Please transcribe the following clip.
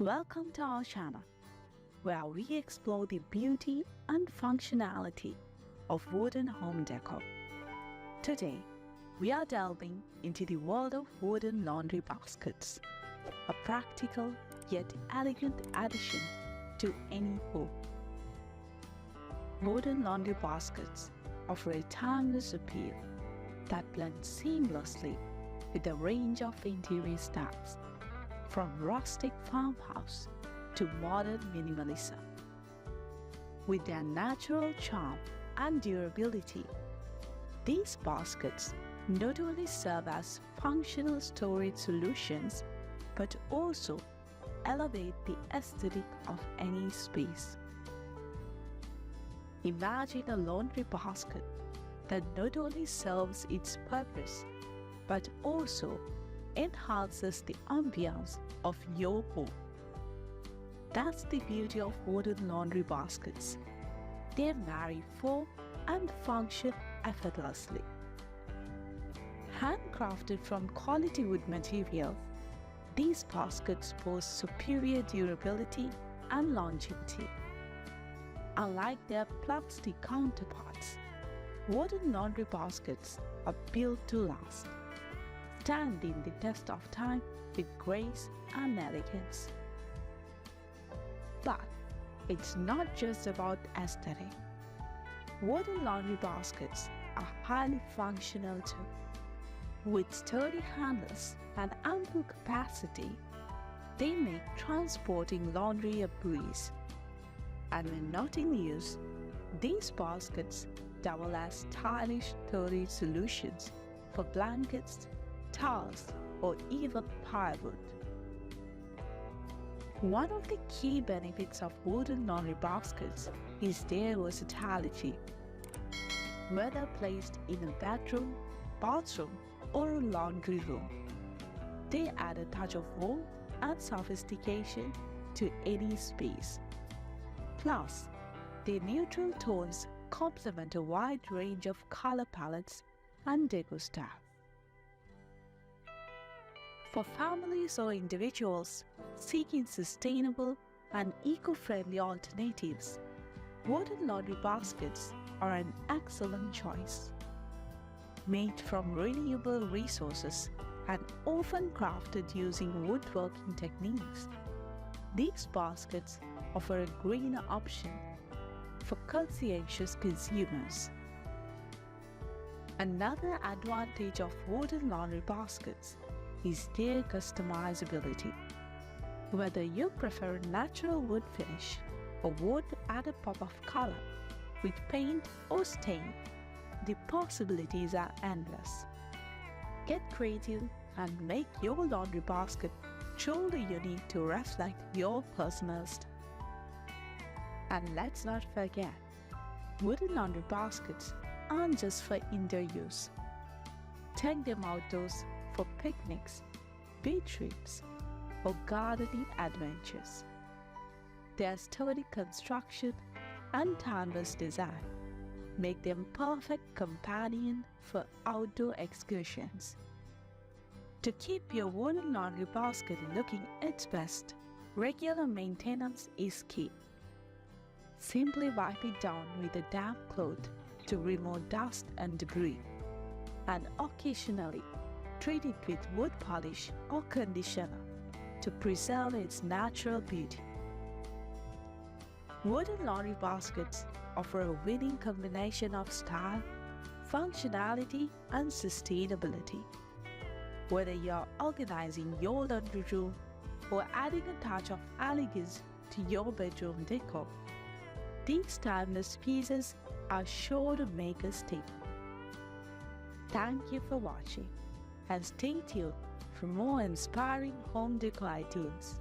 Welcome to our channel, where we explore the beauty and functionality of wooden home decor. Today, we are delving into the world of wooden laundry baskets, a practical yet elegant addition to any home. Wooden laundry baskets offer a timeless appeal that blends seamlessly with a range of interior styles, from rustic farmhouse to modern minimalism. With their natural charm and durability, these baskets not only serve as functional storage solutions but also elevate the aesthetic of any space. Imagine a laundry basket that not only serves its purpose but also enhances the ambience of your home. That's the beauty of wooden laundry baskets. They marry form and function effortlessly. Handcrafted from quality wood materials, these baskets boast superior durability and longevity. Unlike their plastic counterparts, wooden laundry baskets are built to last, standing the test of time with grace and elegance. But it's not just about aesthetic. Wooden laundry baskets are highly functional too. With sturdy handles and ample capacity, they make transporting laundry a breeze. And when not in use, these baskets double as stylish storage solutions for blankets, towels, or even firewood. One of the key benefits of wooden laundry baskets is their versatility. Whether placed in a bedroom, bathroom, or a laundry room, they add a touch of warmth and sophistication to any space. Plus, their neutral tones complement a wide range of color palettes and decor styles. For families or individuals seeking sustainable and eco-friendly alternatives, wooden laundry baskets are an excellent choice. Made from renewable resources and often crafted using woodworking techniques, these baskets offer a greener option for conscientious consumers. Another advantage of wooden laundry baskets is their customizability. Whether you prefer natural wood finish or would add a pop of color with paint or stain, the possibilities are endless. Get creative and make your laundry basket truly unique to reflect your personal style. And let's not forget, wooden laundry baskets aren't just for indoor use. Take them outdoors for picnics, beach trips, or gardening adventures. Their sturdy construction and timeless design make them perfect companion for outdoor excursions. To keep your wooden laundry basket looking its best, regular maintenance is key. Simply wipe it down with a damp cloth to remove dust and debris, and occasionally treat it with wood polish or conditioner to preserve its natural beauty. Wooden laundry baskets offer a winning combination of style, functionality, and sustainability. Whether you're organizing your laundry room or adding a touch of elegance to your bedroom decor, these timeless pieces are sure to make a statement. Thank you for watching, and stay tuned for more inspiring home decor ideas.